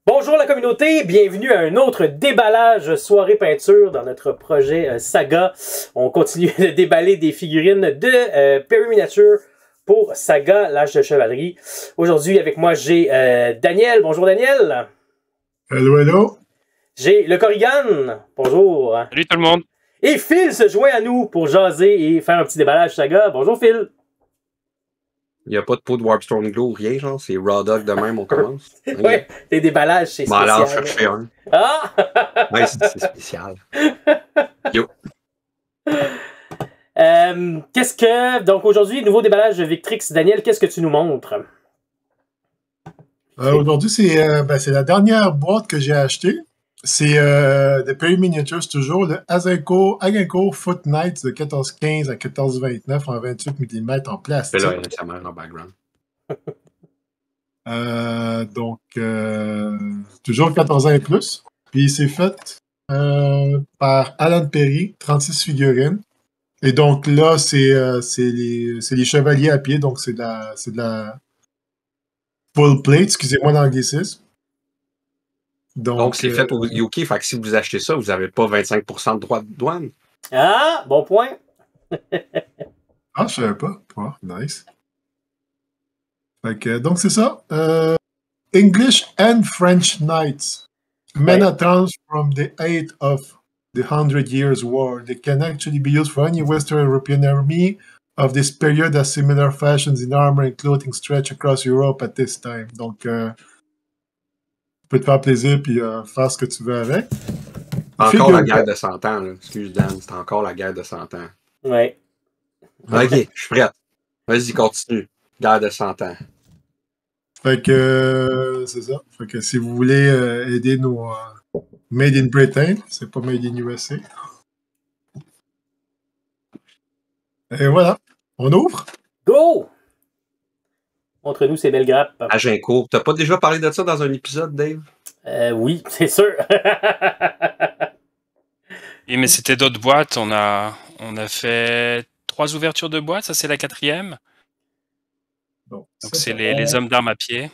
Bonjour la communauté, bienvenue à un autre déballage soirée peinture dans notre projet Saga. On continue de déballer des figurines de Perry Miniature pour Saga, l'âge de chevalerie. Aujourd'hui avec moi j'ai Daniel. Bonjour Daniel. Hello, hello. J'ai le Corrigan. Bonjour. Salut tout le monde. Et Phil se joint à nous pour jaser et faire un petit déballage Saga. Bonjour Phil. Il n'y a pas de pot de Warpstone Glow, rien, genre, c'est Raw Dog de même, on commence. Ouais, des déballages, c'est spécial. Alors, chercher un. Ah! Ouais, c'est spécial. Yo. Qu'est-ce que... Donc aujourd'hui, nouveau déballage de Victrix. Daniel, qu'est-ce que tu nous montres? Aujourd'hui, c'est la dernière boîte que j'ai achetée. C'est de Perry Miniatures, toujours le Agincourt Foot Knights de 14-15 à 14-29 en 28 mm en plastique. C'est là, récemment, en background. Toujours 14 ans et plus. Puis c'est fait par Alan Perry, 36 figurines. Et donc là, c'est les chevaliers à pied, donc c'est de la full plate, excusez-moi l'anglicisme. Donc c'est fait au UK, fait que si vous achetez ça, vous n'avez pas 25% de droits de douane. Ah, bon point. Ah, je savais pas. Oh, nice. Fait que, donc c'est ça. English and French Knights. Men at arms from the age of the Hundred Years' War. They can actually be used for any Western European army of this period as similar fashions in armor and clothing stretch across Europe at this time. Donc, tu peux te faire plaisir puis faire ce que tu veux avec. Encore la guerre de 100 ans, là. Excuse Dan, c'est encore la guerre de 100 ans. Ouais. Ok, je suis prête. Vas-y, continue. Guerre de 100 ans. Fait que c'est ça. Fait que si vous voulez aider nos Made in Britain, c'est pas Made in USA. Et voilà. On ouvre? Go! Montre-nous ces belles grappes. Agincourt. T'as pas déjà parlé de ça dans un épisode, Dave? Oui, c'est sûr. Oui, mais c'était d'autres boîtes. On a fait 3 ouvertures de boîtes. Ça, c'est la 4e. Bon, donc, c'est les hommes d'armes à pied.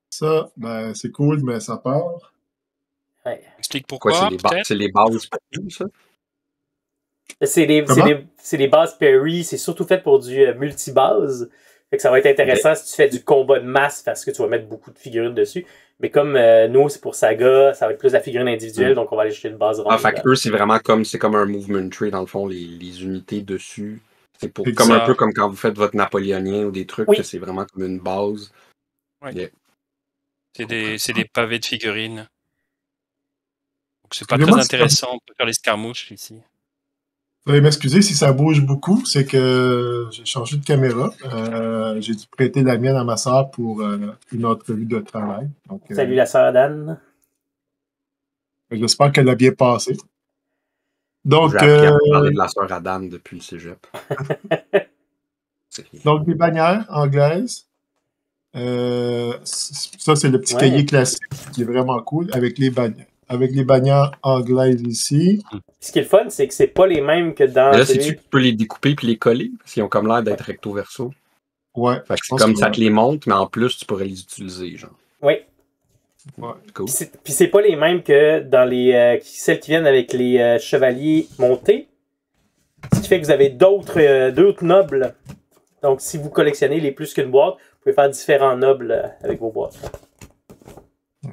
Ça, ben, c'est cool, mais ça part. Ouais. Explique pourquoi, c'est les bases pour nous, ça? C'est les bases Perry. C'est surtout fait pour du multibase. Fait que ça va être intéressant si tu fais du combat de masse parce que tu vas mettre beaucoup de figurines dessus. Mais comme nous, c'est pour Saga, ça va être plus la figurine individuelle, donc on va aller chercher une base ronde. Ah, fait que eux, c'est vraiment comme un movement tree, dans le fond, les unités dessus. C'est pour un peu comme quand vous faites votre napoléonien ou des trucs, que c'est vraiment comme une base. Ouais. Yeah. C'est des pavés de figurines. Donc c'est pas très intéressant, on peut faire l'escarmouche ici. Vous allez m'excuser si ça bouge beaucoup, c'est que j'ai changé de caméra. J'ai dû prêter la mienne à ma soeur pour une entrevue de travail. Donc, salut la sœur d'Anne. J'espère qu'elle a bien passé. Donc, j'ai appris à parler de la sœur à Dan depuis le cégep. Donc, des bannières anglaises. Ça, c'est le petit cahier classique qui est vraiment cool avec les bannières. Avec les bannières anglaises ici. Ce qui est le fun, c'est que c'est pas les mêmes que dans... Là, si tu peux les découper puis les coller, parce qu'ils ont comme l'air d'être recto-verso. Ouais. Fait que c'est comme ça te les monte, mais en plus, tu pourrais les utiliser, genre. Oui. Ouais. Cool. Puis c'est pas les mêmes que dans celles qui viennent avec les chevaliers montés. Ce qui fait que vous avez d'autres nobles. Donc, si vous collectionnez les plus qu'une boîte, vous pouvez faire différents nobles avec vos boîtes.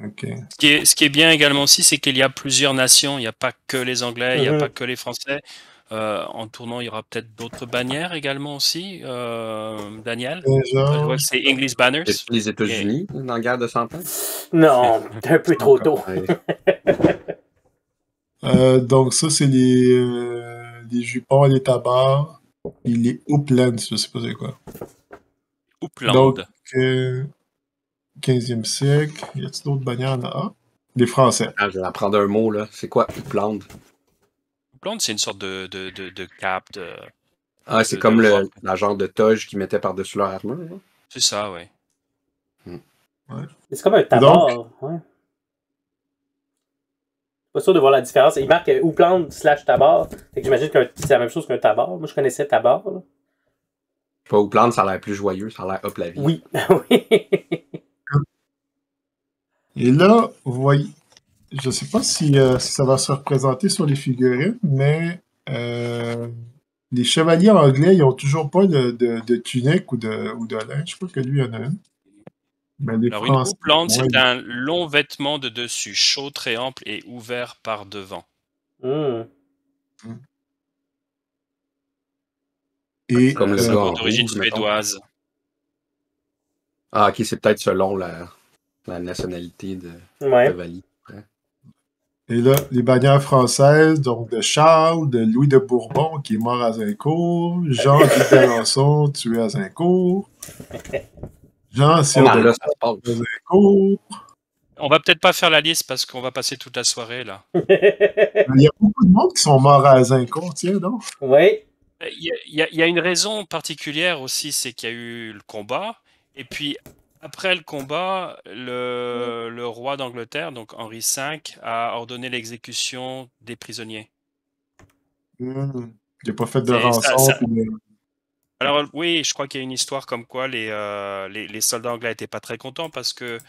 Okay. Ce qui est bien également aussi, c'est qu'il y a plusieurs nations. Il n'y a pas que les Anglais, il n'y a pas que les Français. En tournant, il y aura peut-être d'autres bannières également aussi. Daniel, je vois que c'est English Banners. Est-ce les États-Unis dans la guerre de 100 ans? Non, un peu trop tôt. Donc ça, c'est les jupons et les tabards. Et les Uplands, je sais pas c'est quoi. Upland. Donc, 15e siècle. Y a-t-il d'autres bannières là? Les Français. Ah, je vais apprendre un mot, là. C'est quoi, Upland? Upland, c'est une sorte de cape. Ah, c'est comme la genre de toge qu'ils mettaient par-dessus leur armure. C'est ça, oui. Ouais. C'est comme un tabard. Ouais. Pas sûr de voir la différence. Il marque Upland /tabard. Fait que j'imagine que c'est la même chose qu'un tabard. Moi, je connaissais tabard. Là. Pas aux plantes, ça a l'air plus joyeux, ça a l'air hop la vie. Oui, oui. Et là, vous voyez, je sais pas si ça va se représenter sur les figurines, mais les chevaliers anglais, ils ont toujours pas de tunique ou de linge. Je crois que lui, il y en a une. Mais les Alors, une Français, houppelande, ouais, c'est un long vêtement de dessus, chaud, très ample et ouvert par devant. Et comme le C'est gars en d'origine rouge, mettons. suédoise. Ah, ok, c'est peut-être selon la nationalité de Ouais. chevalier. Ouais. Et là, les bannières françaises, donc de Charles, de Louis de Bourbon, qui est mort à Zincourt, Jean Duc d'Alençon, tué à Zincourt, Jean Cyr Pas mal, de là, ça se passe. Zincourt. On va peut-être pas faire la liste parce qu'on va passer toute la soirée là. Il y a beaucoup de monde qui sont morts à Zincourt, tiens donc. Oui. Il y a une raison particulière aussi, c'est qu'il y a eu le combat. Et puis, après le combat, le roi d'Angleterre, donc Henri V, a ordonné l'exécution des prisonniers. Il n'a pas fait de C'est- ça- rançon. ça- puis de- Alors oui, je crois qu'il y a une histoire comme quoi les soldats anglais n'étaient pas très contents parce que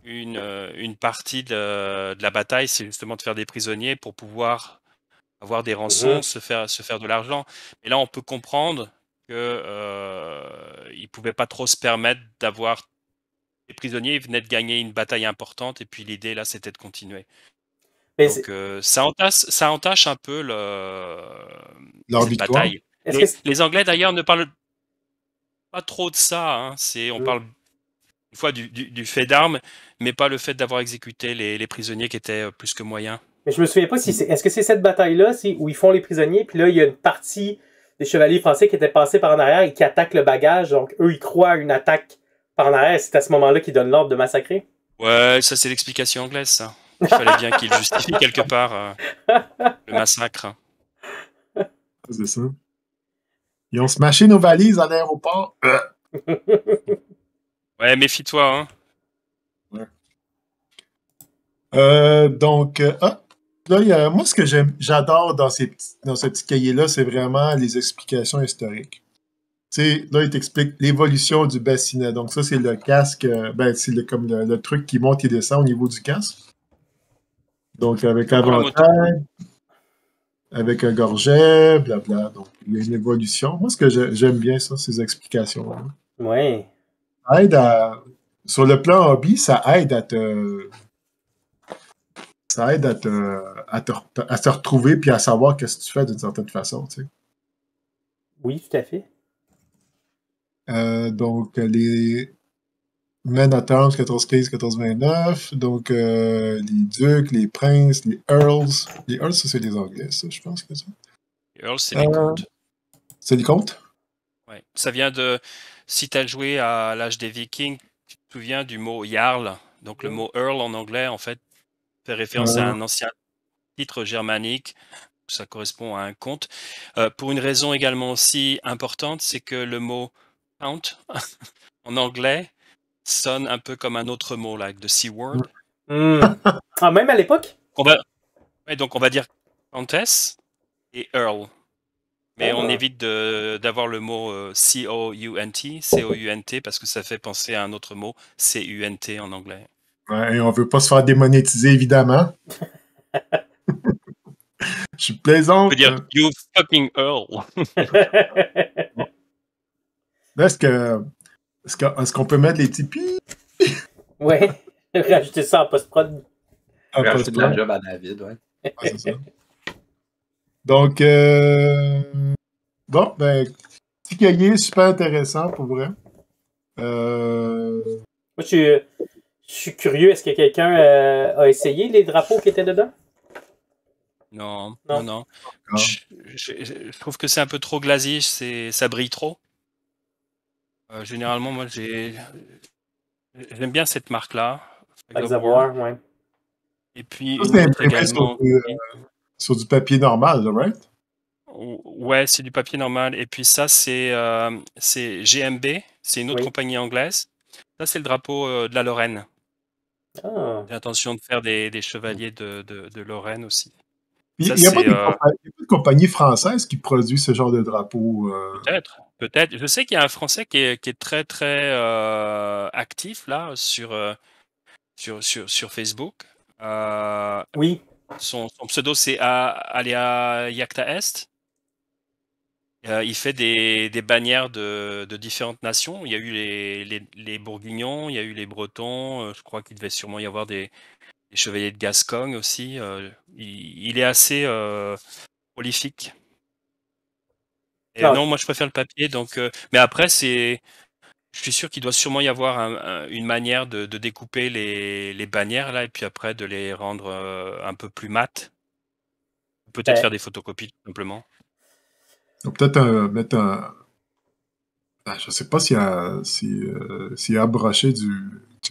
une partie de la bataille, c'est justement de faire des prisonniers pour pouvoir avoir des rançons, se faire de l'argent. Et là, on peut comprendre que ils pouvaient pas trop se permettre d'avoir des prisonniers. Ils venaient de gagner une bataille importante et puis l'idée là, c'était de continuer. Mais Donc ça entache un peu Leur cette victoire. bataille. est-ce que c'est- Les Anglais d'ailleurs ne parlent pas trop de ça. Hein. On parle une fois du fait d'armes, mais pas le fait d'avoir exécuté les prisonniers qui étaient plus que moyens. mais je me souviens pas si c'est. Est-ce que c'est cette bataille-là où ils font les prisonniers, puis là, il y a une partie des chevaliers français qui étaient passés par en arrière et qui attaquent le bagage, donc eux, ils croient à une attaque par en arrière, c'est à ce moment-là qu'ils donnent l'ordre de massacrer? Ouais, ça c'est l'explication anglaise, ça. Il fallait bien qu'ils justifient quelque part le massacre. C'est ça. Ils ont smashé nos valises à l'aéroport. Ouais, méfie-toi, hein. Donc, là, moi, ce que j'adore dans ce petit cahier-là, c'est vraiment les explications historiques. Tu sais, là, il t'explique l'évolution du bassinet. Donc, ça, c'est le casque, c'est comme le truc qui monte et descend au niveau du casque. Donc, avec avantage, avec un gorget, blabla. Donc, il y a une évolution. Moi, ce que j'aime bien, ça, ces explications-là. Oui. Ça aide sur le plan hobby, ça aide à te retrouver puis à savoir qu'est-ce que tu fais d'une certaine façon, tu sais. Oui, tout à fait. Donc, les Men at Arms 1415, 1429, donc les ducs, les princes, les earls. Les earls, ça, c'est les anglais, ça, je pense que ça. Les earls, c'est les comtes. C'est les comtes? Ouais. Ça vient de... Si tu as joué à l'âge des Vikings, tu te souviens du mot Jarl. Donc le mot Earl en anglais, en fait, fait référence à un ancien titre germanique. Ça correspond à un comte. Pour une raison également aussi importante, c'est que le mot count en anglais sonne un peu comme un autre mot, like the C-word. Ah, même à l'époque? Donc on va dire countess et earl. Mais on évite d'avoir le mot C-O-U-N-T, parce que ça fait penser à un autre mot, C-U-N-T en anglais. Ouais, et on veut pas se faire démonétiser, évidemment. Je suis plaisant. On peut dire you fucking earl. Est-ce qu'on peut mettre les petits pi? Ouais. Rajouter ça en post-prod. Rajouter de la job à David, ouais. Ah, c'est ça. Donc, bon, petit cahier super intéressant pour vrai. Moi, je suis curieux. Est-ce que quelqu'un a essayé les drapeaux qui étaient dedans? Non. Je trouve que c'est un peu trop glazé, ça brille trop. Généralement, moi, j'aime bien cette marque-là. Flags of War, ouais. Et puis, ça, c'est également sur du papier normal, là, right? Ouais, c'est du papier normal. Et puis ça, c'est GMB, c'est une autre compagnie anglaise. Ça, c'est le drapeau de la Lorraine. Ah. J'ai l'intention de faire des chevaliers de Lorraine aussi. Il n'y a pas de compagnie française qui produit ce genre de drapeau. Peut-être. Je sais qu'il y a un Français qui est très très actif là sur Facebook. Oui. Son pseudo c'est Aléa Yacta Est. Il fait des bannières de différentes nations. Il y a eu les Bourguignons, il y a eu les Bretons. Je crois qu'il devait sûrement y avoir des chevaliers de Gascogne aussi. Il est assez prolifique. Et non, moi je préfère le papier. Donc, mais après, je suis sûr qu'il doit sûrement y avoir une manière de découper les bannières là, et puis après de les rendre un peu plus mat. Peut-être faire des photocopies tout simplement. Peut-être mettre un. Je sais pas si abrocher du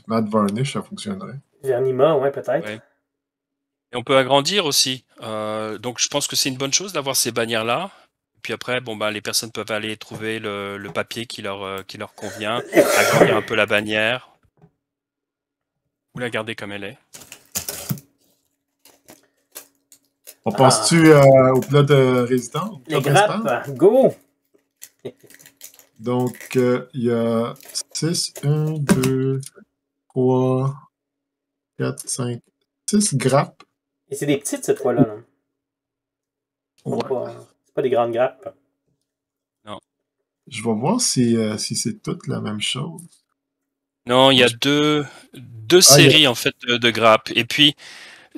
matte varnish, ça fonctionnerait. Vernima, ouais, peut-être. Ouais. Et on peut agrandir aussi. Donc je pense que c'est une bonne chose d'avoir ces bannières-là. Puis après, les personnes peuvent aller trouver le papier qui leur convient, agrandir un peu la bannière, ou la garder comme elle est. On pense-tu au plat de résidence? Les grappes, go! Donc, il y a 6, 1, 2, 3, 4, 5, 6 grappes. Et c'est des petites cette fois-là. Là. Ouais. C'est pas des grandes grappes. Non. Je vais voir si c'est toutes la même chose. Non, il y a deux séries en fait de grappes. Et puis,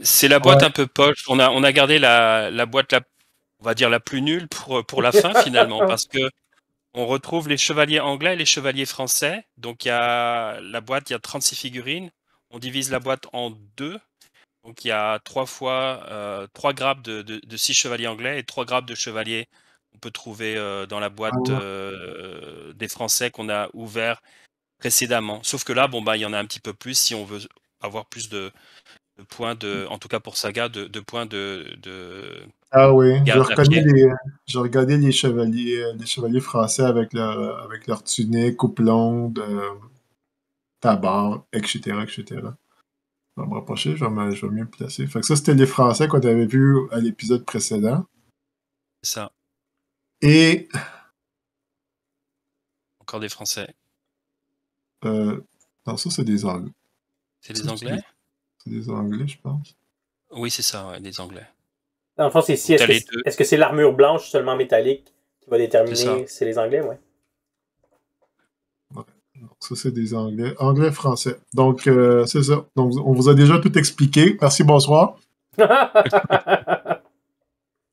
c'est la boîte un peu poche. On a gardé la boîte, on va dire, la plus nulle pour la fin finalement, parce que on retrouve les chevaliers anglais et les chevaliers français. Donc, il y a 36 figurines. On divise la boîte en deux. Donc, il y a 3 grappes de 6 chevaliers anglais et 3 grappes de chevaliers qu'on peut trouver dans la boîte des Français qu'on a ouvert précédemment. Sauf que là, il y en a un petit peu plus si on veut avoir plus de points, en tout cas pour Saga, de points de Ah oui, j'ai regardé les chevaliers français avec leur tunique, houppelande, tabard, etc., etc. Je vais me rapprocher, je vais mieux me placer. Fait que ça, c'était les Français qu'on avait vus à l'épisode précédent. C'est ça. Et... Encore des Français. Non, ça, c'est des Anglais. C'est des Anglais? C'est des Anglais, je pense. Oui, c'est ça, ouais, des Anglais. Dans le fond, c'est ici. Est-ce que c'est l'armure blanche seulement métallique qui va déterminer si c'est les Anglais, ouais? Ouais. Donc, ça, c'est des Anglais. Anglais-français. Donc, c'est ça. Donc, on vous a déjà tout expliqué. Merci, bonsoir.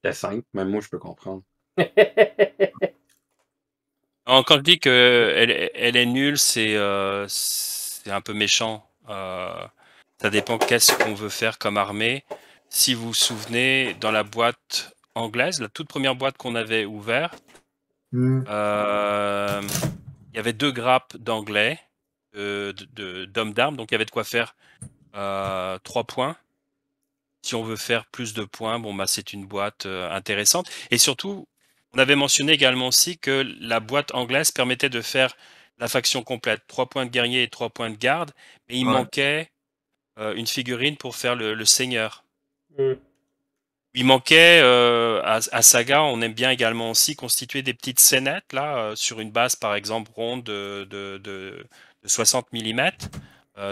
C'est simple, même moi, je peux comprendre. Quand je dis qu'elle est nulle, c'est un peu méchant. Ça dépend qu'est-ce qu'on veut faire comme armée. Si vous vous souvenez, dans la boîte anglaise, la toute première boîte qu'on avait ouverte, il y avait 2 grappes d'anglais, d'hommes d'armes, donc il y avait de quoi faire 3 points. Si on veut faire plus de points, c'est une boîte intéressante. Et surtout, on avait mentionné également aussi que la boîte anglaise permettait de faire la faction complète, 3 points de guerrier et 3 points de garde, mais il manquait une figurine pour faire le seigneur. Il manquait à Saga, on aime bien également aussi constituer des petites scénettes là sur une base par exemple ronde de 60 mm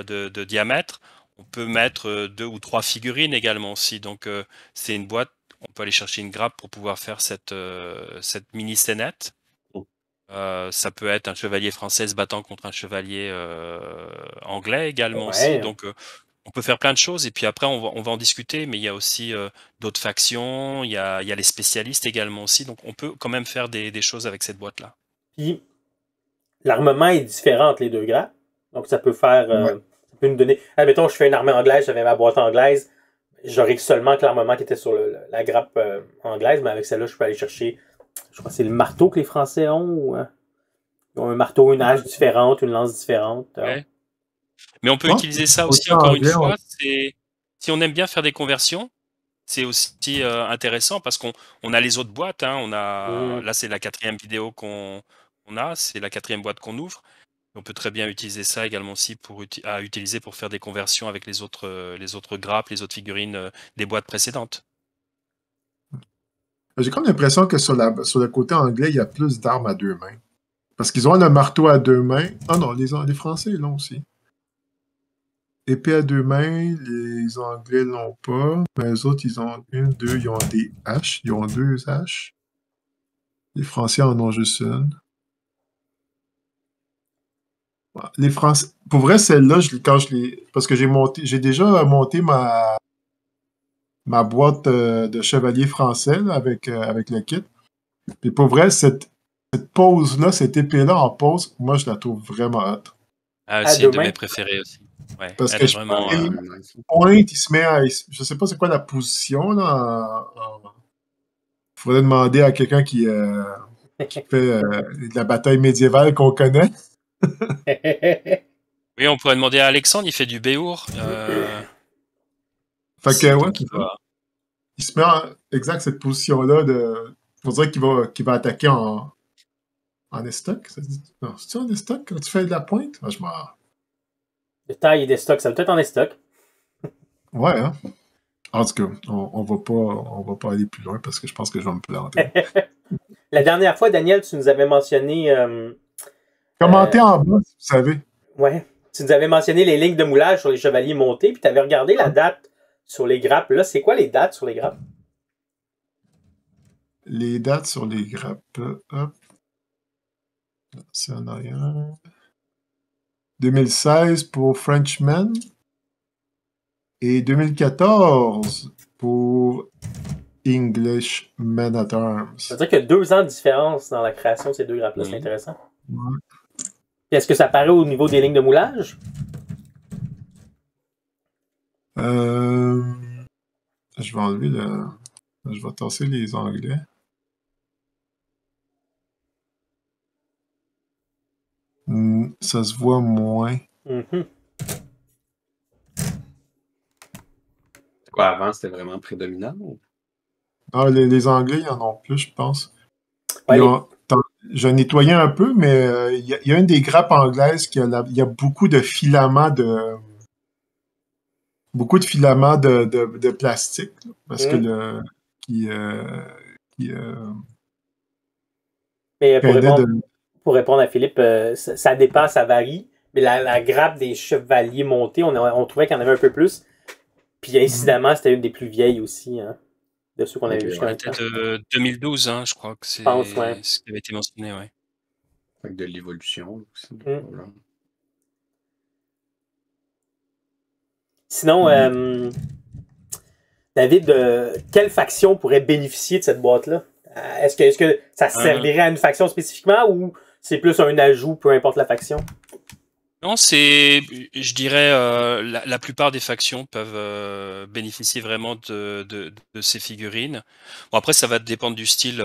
de diamètre. On peut mettre 2 ou 3 figurines également aussi. Donc c'est une boîte, on peut aller chercher une grappe pour pouvoir faire cette mini scénette. Ça peut être un chevalier français se battant contre un chevalier anglais également aussi. Donc on peut faire plein de choses et puis après on va en discuter, mais il y a aussi d'autres factions, il y a les spécialistes également aussi, donc on peut quand même faire des choses avec cette boîte-là. Puis l'armement est différent entre les 2 grappes, donc ça peut faire, ça peut nous donner, admettons je fais une armée anglaise, j'avais ma boîte anglaise, j'aurais seulement que l'armement qui était sur la grappe anglaise, mais avec celle-là je peux aller chercher, je crois que c'est le marteau que les Français ont, ou, ils ont un marteau, une hache différente, une lance différente. Ouais. Mais on peut utiliser ça aussi, encore une fois, si on aime bien faire des conversions, c'est aussi intéressant parce qu'on a les autres boîtes, hein, là c'est la 4e vidéo qu'on a, c'est la 4e boîte qu'on ouvre. On peut très bien utiliser ça également aussi pour faire des conversions avec les autres grappes, les autres figurines des boîtes précédentes. J'ai comme l'impression que sur le côté anglais, il y a plus d'armes à 2 mains. Parce qu'ils ont le marteau à 2 mains. Ah non, les Français l'ont aussi. Épée à 2 mains, les Anglais l'ont pas. Mais eux autres, ils ont 1, 2, ils ont des haches. Ils ont 2 haches. Les Français en ont juste une. Les Français. Pour vrai, celle-là, quand je l'ai. Parce que j'ai déjà monté ma boîte de chevalier français là, avec le kit. Puis pour vrai, cette pose-là, cette épée-là en pose, moi, je la trouve vraiment hot. Ah, c'est une de mes préférées aussi. Ouais, parce elle que est vraiment. Pointe, il se met à. Je sais pas c'est quoi la position, là. Il faudrait demander à quelqu'un qui fait de la bataille médiévale qu'on connaît. Oui, on pourrait demander à Alexandre, il fait du Béour. Fait que, ouais, il se met en exact cette position-là de. On dirait qu'il va attaquer en estoc. Non, c'est-tu en estoc quand tu fais de la pointe? Ah, je m'en. De taille et d'estoc, ça peut être en estoc. Ouais, hein? En tout cas, on va pas aller plus loin parce que je pense que je vais me planter. La dernière fois, Daniel, tu nous avais mentionné. Commentez en bas, si vous savez. Ouais. Tu nous avais mentionné les lignes de moulage sur les chevaliers montés, puis tu avais regardé la date sur les grappes. Là, c'est quoi les dates sur les grappes? Les dates sur les grappes. Hop. C'est en arrière. 2016 pour Frenchman. Et 2014 pour English Men at Arms. Ça veut dire qu'il y a 2 ans de différence dans la création de ces 2 grappes-là. C'est intéressant. Ouais. Est-ce que ça paraît au niveau des lignes de moulage? Je vais enlever le. Je vais tasser les anglais. Ça se voit moins. Quoi, avant, c'était vraiment prédominant? Ou? Ah, les Anglais, ils en ont plus, je pense. Ouais, je nettoyais un peu, mais il y a une des grappes anglaises qui il y a beaucoup de filaments de. Beaucoup de filaments de plastique. Là, parce que le. Mais pour répondre à Philippe, ça dépend, ça varie. Mais la grappe des chevaliers montés, on trouvait qu'il y en avait un peu plus. Puis incidemment, c'était une des plus vieilles aussi, hein, de ceux qu'on avait vu jusqu'à maintenant. C'était de 2012, hein, je crois que c'est ce qui avait été mentionné, ouais. Avec de l'évolution aussi. Sinon, David, quelle faction pourrait bénéficier de cette boîte-là? Est-ce que ça servirait à une faction spécifiquement ou c'est plus un ajout, peu importe la faction? Non, je dirais, la plupart des factions peuvent bénéficier vraiment de ces figurines. Bon, après, ça va dépendre du style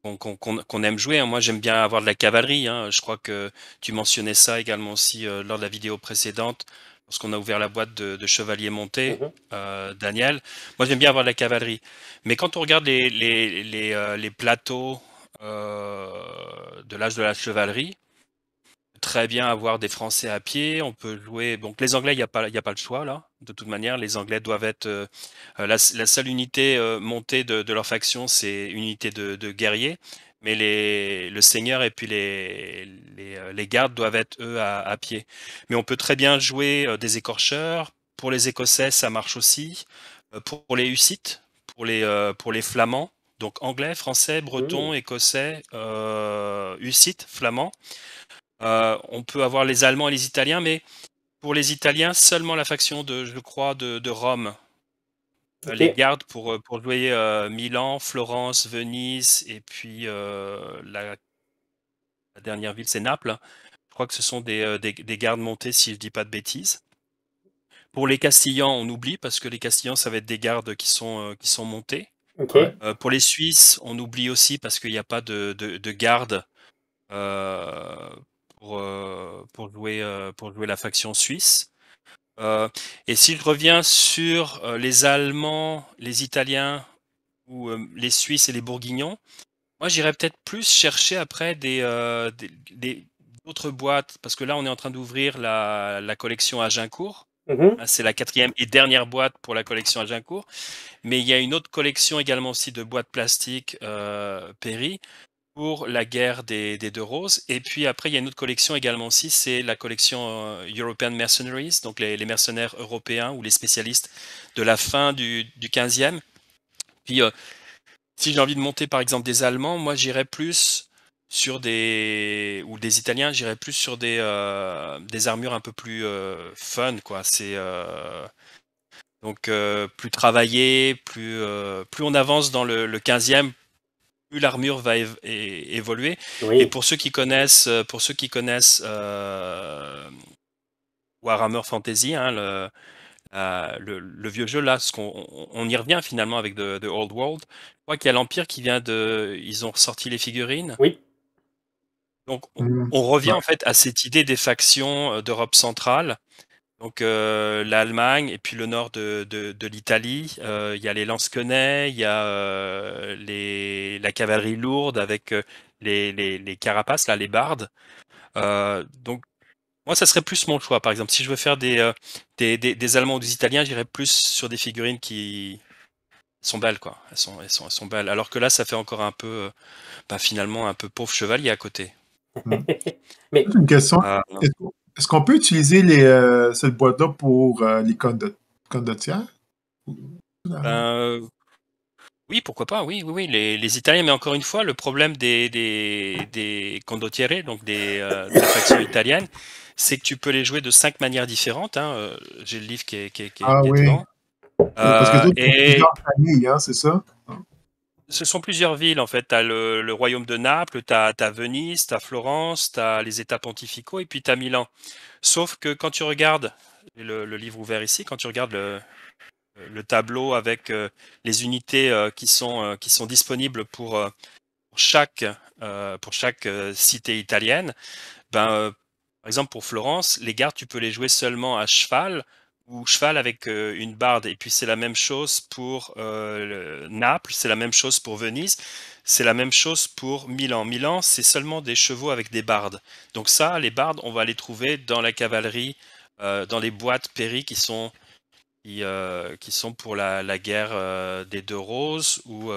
qu'on aime jouer. Hein. Moi, j'aime bien avoir de la cavalerie. Hein. Je crois que tu mentionnais ça également aussi lors de la vidéo précédente, lorsqu'on a ouvert la boîte de chevaliers montés, Daniel. Moi, j'aime bien avoir de la cavalerie. Mais quand on regarde les plateaux de l'âge de la chevalerie, très bien avoir des Français à pied, on peut jouer. Donc les Anglais, il n'y a pas le choix là. De toute manière, les Anglais doivent être la seule unité montée de leur faction, c'est une unité de guerriers. Mais le seigneur et puis les gardes doivent être eux à pied. Mais on peut très bien jouer des écorcheurs. Pour les Écossais, ça marche aussi. Pour les Hussites, pour les Flamands, donc anglais, français, breton, écossais, Hussites, flamands. On peut avoir les Allemands et les Italiens, mais pour les Italiens, seulement la faction je crois, de Rome. Les gardes pour jouer Milan, Florence, Venise, et puis la dernière ville, c'est Naples. Je crois que ce sont des gardes montés, si je ne dis pas de bêtises. Pour les Castillans, on oublie, parce que les Castillans, ça va être des gardes qui sont montés. Pour les Suisses, on oublie aussi, parce qu'il n'y a pas de garde pour jouer la faction suisse. Et si je reviens sur les Allemands, les Italiens ou les Suisses et les Bourguignons, moi j'irais peut-être plus chercher après d'autres boîtes, parce que là on est en train d'ouvrir la collection Agincourt. C'est la 4e et dernière boîte pour la collection Agincourt. Mais il y a une autre collection également aussi de boîtes plastiques Perry. pour la guerre des Deux Roses. Et puis après, il y a une autre collection également aussi, c'est la collection European Mercenaries, donc les mercenaires européens ou les spécialistes de la fin du 15e. Puis si j'ai envie de monter par exemple des Allemands, moi j'irais plus sur ou des Italiens, j'irais plus sur des armures un peu plus fun, quoi. C'est donc plus travaillé, plus on avance dans le 15e, plus l'armure va évoluer. Oui. Et pour ceux qui connaissent, Warhammer Fantasy, hein, le vieux jeu là, on y revient finalement avec The Old World. Je crois qu'il y a l'Empire qui vient ils ont ressorti les figurines. Oui. Donc on revient en fait à cette idée des factions d'Europe centrale. Donc l'Allemagne et puis le nord de l'Italie. Il y a les lance-quenets, il y a la cavalerie lourde avec les carapaces, là, les bardes. Donc moi, ça serait plus mon choix. Par exemple, si je veux faire des Allemands ou des Italiens, j'irais plus sur des figurines qui sont belles, quoi. Elles sont belles. Alors que là, ça fait encore un peu, finalement, un peu pauvre chevalier à côté. Mais une question. Est-ce qu'on peut utiliser cette boîte-là pour les condottières? Oui, pourquoi pas, oui. Les Italiens, mais encore une fois, le problème des condottiere, donc de la faction italienne, c'est que tu peux les jouer de 5 manières différentes. Hein. J'ai le livre qui est devant. Parce que d'autres, plusieurs familles, hein, c'est ça? Ce sont plusieurs villes, en fait. Tu as le royaume de Naples, tu as Venise, tu as Florence, tu as les États pontificaux, et puis tu as Milan. Sauf que quand tu regardes, le livre ouvert ici, quand tu regardes le tableau avec les unités qui sont disponibles pour chaque cité italienne, par exemple pour Florence, les gardes, tu peux les jouer seulement à cheval ou cheval avec une barde. Et puis c'est la même chose pour Naples, c'est la même chose pour Venise, c'est la même chose pour Milan. Milan, c'est seulement des chevaux avec des bardes. Donc ça, les bardes, on va les trouver dans la cavalerie, dans les boîtes Péri qui sont pour la guerre des Deux Roses ou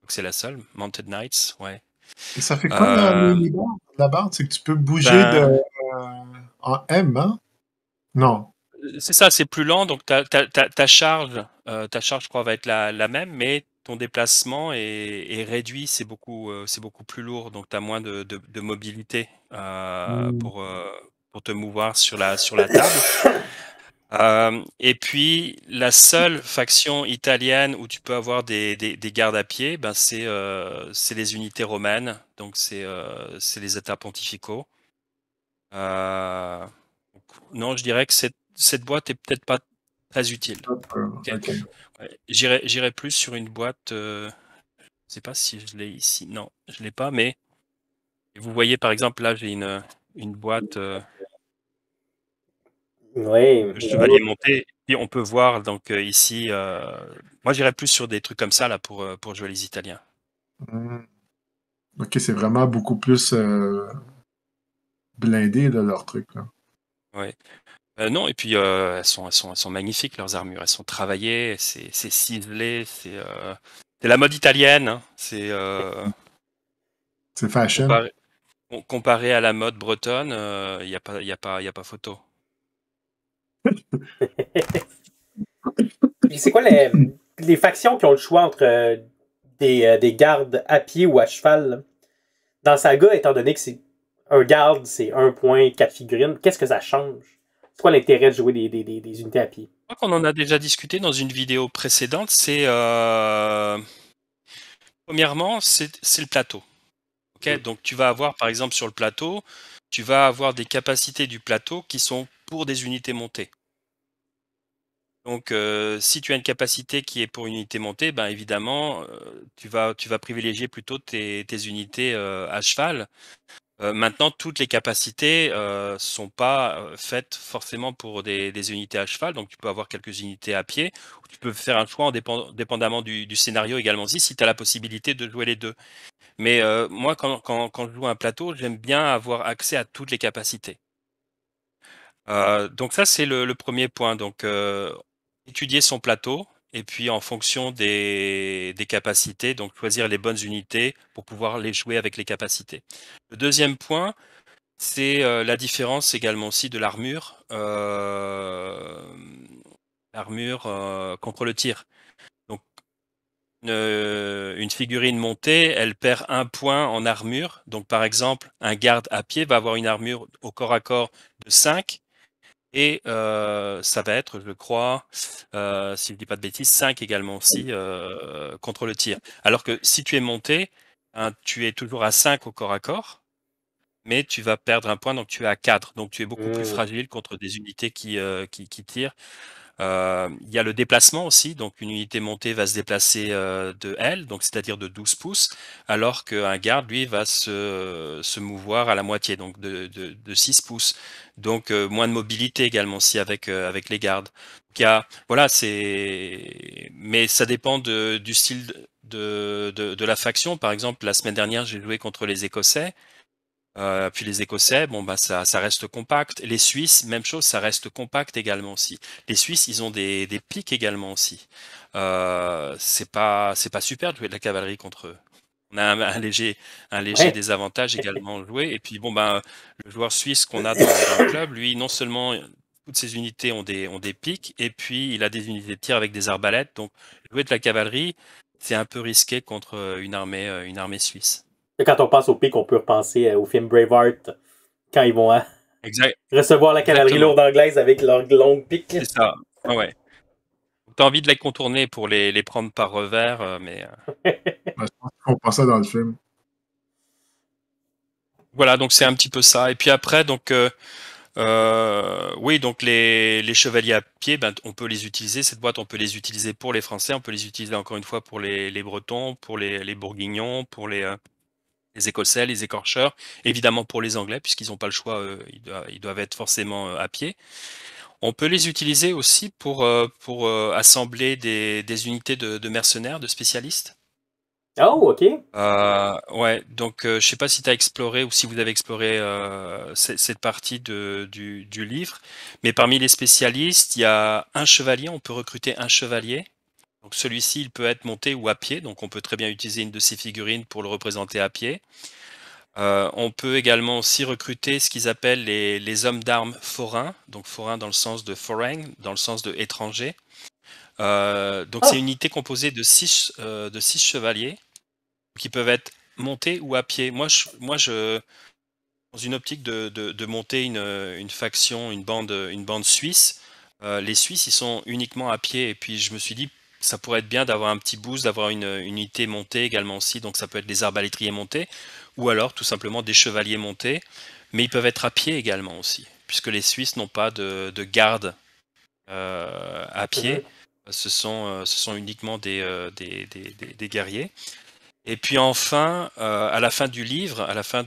c'est la seule, Mounted Knights, ouais. Et ça fait quoi la barde? C'est que tu peux bouger en M, hein? Non. C'est ça, c'est plus lent, donc ta charge, je crois, va être la même, mais ton déplacement est réduit, c'est beaucoup plus lourd, donc tu as moins de mobilité pour te mouvoir sur la table. Et puis la seule faction italienne où tu peux avoir des gardes à pied, c'est les unités romaines, donc c'est les États pontificaux. Non, je dirais que cette boîte est peut-être pas très utile. Okay. Ouais, j'irais plus sur une boîte. Je sais pas si je l'ai ici. Non, je l'ai pas. Mais vous voyez, par exemple, là, j'ai une boîte. Oui. Chevalier monté. Et on peut voir donc ici. Moi, j'irais plus sur des trucs comme ça là pour jouer les Italiens. Ok, c'est vraiment beaucoup plus blindé là, leur truc là. Ouais. Non, et puis elles sont magnifiques leurs armures. Elles sont travaillées, c'est ciselé, c'est la mode italienne. Hein. C'est fashion. Comparé à la mode bretonne, il y a pas photo. C'est quoi les factions qui ont le choix entre des gardes à pied ou à cheval? Là? Dans Saga, étant donné que c'est un garde, c'est 1 point, 4 figurines, qu'est-ce que ça change? C'est quoi l'intérêt de jouer des unités à pied? Je crois qu'on en a déjà discuté dans une vidéo précédente. C'est premièrement, c'est le plateau. Okay, donc tu vas avoir, par exemple, sur le plateau, tu vas avoir des capacités du plateau qui sont pour des unités montées. Donc, si tu as une capacité qui est pour une unité montée, ben évidemment, tu vas privilégier plutôt tes unités à cheval. Maintenant, toutes les capacités sont pas faites forcément pour des unités à cheval, donc tu peux avoir quelques unités à pied. Ou tu peux faire un choix dépendamment du scénario également aussi, si tu as la possibilité de jouer les deux. Mais moi, quand je joue un plateau, j'aime bien avoir accès à toutes les capacités. Donc ça, c'est le premier point. Donc, étudier son plateau et puis en fonction des capacités, donc choisir les bonnes unités pour pouvoir les jouer avec les capacités. Le deuxième point, c'est la différence également aussi de l'armure contre le tir. Donc une figurine montée, elle perd 1 point en armure. Donc par exemple, un garde à pied va avoir une armure au corps à corps de 5. Et ça va être, je crois, si je ne dis pas de bêtises, 5 également aussi contre le tir. Alors que si tu es monté, hein, tu es toujours à 5 au corps à corps, mais tu vas perdre 1 point, donc tu es à 4. Donc tu es beaucoup plus fragile contre des unités qui tirent. Il y a le déplacement aussi, donc une unité montée va se déplacer de L, donc c'est-à-dire de 12 pouces, alors qu'un garde, lui, va se mouvoir à la moitié, donc de 6 pouces. Donc moins de mobilité également aussi avec les gardes. Donc, voilà, mais ça dépend du style de la faction. Par exemple, la semaine dernière, j'ai joué contre les Écossais. Puis les Écossais, bon bah ça reste compact. Les Suisses, même chose, ça reste compact également aussi. Les Suisses, ils ont des pics également aussi. C'est pas super de jouer de la cavalerie contre eux. On a un léger désavantage également joué. Et puis bon ben le joueur suisse qu'on a dans le club, lui, non seulement toutes ses unités ont des pics, et puis il a des unités de tir avec des arbalètes. Donc jouer de la cavalerie, c'est un peu risqué contre une armée suisse. Et quand on pense au pic, on peut repenser au film Braveheart, quand ils vont recevoir la cavalerie lourde anglaise avec leur longue pique. C'est ça, ouais. T'as envie de les contourner pour les prendre par revers, mais... Je pense qu'on pense ça dans le film. Voilà, donc c'est un petit peu ça. Et puis après, donc... oui, donc les chevaliers à pied, ben, on peut les utiliser. Cette boîte, on peut les utiliser pour les Français, on peut les utiliser encore une fois pour les Bretons, pour les Bourguignons, pour les Écossais, les écorcheurs, évidemment pour les Anglais, puisqu'ils n'ont pas le choix, ils doivent être forcément à pied. On peut les utiliser aussi pour assembler des unités de mercenaires, de spécialistes. Oh, ok. Ouais, donc je sais pas si tu as exploré ou si vous avez exploré cette partie du livre, mais parmi les spécialistes, il y a un chevalier, on peut recruter un chevalier. Donc celui-ci, il peut être monté ou à pied, donc on peut très bien utiliser une de ces figurines pour le représenter à pied. On peut également aussi recruter ce qu'ils appellent les hommes d'armes forains, donc forains dans le sens de foreign, dans le sens de étranger. Donc c'est une unité composée de 6 chevaliers qui peuvent être montés ou à pied. Moi, dans une optique de monter une faction, une bande suisse, les Suisses, ils sont uniquement à pied. Et puis je me suis dit, ça pourrait être bien d'avoir un petit boost, d'avoir une unité montée également aussi. Donc ça peut être des arbalétriers montés, ou alors tout simplement des chevaliers montés. Mais ils peuvent être à pied également aussi, puisque les Suisses n'ont pas de garde à pied. Ce sont uniquement des guerriers. Et puis enfin, à la fin du livre, à la fin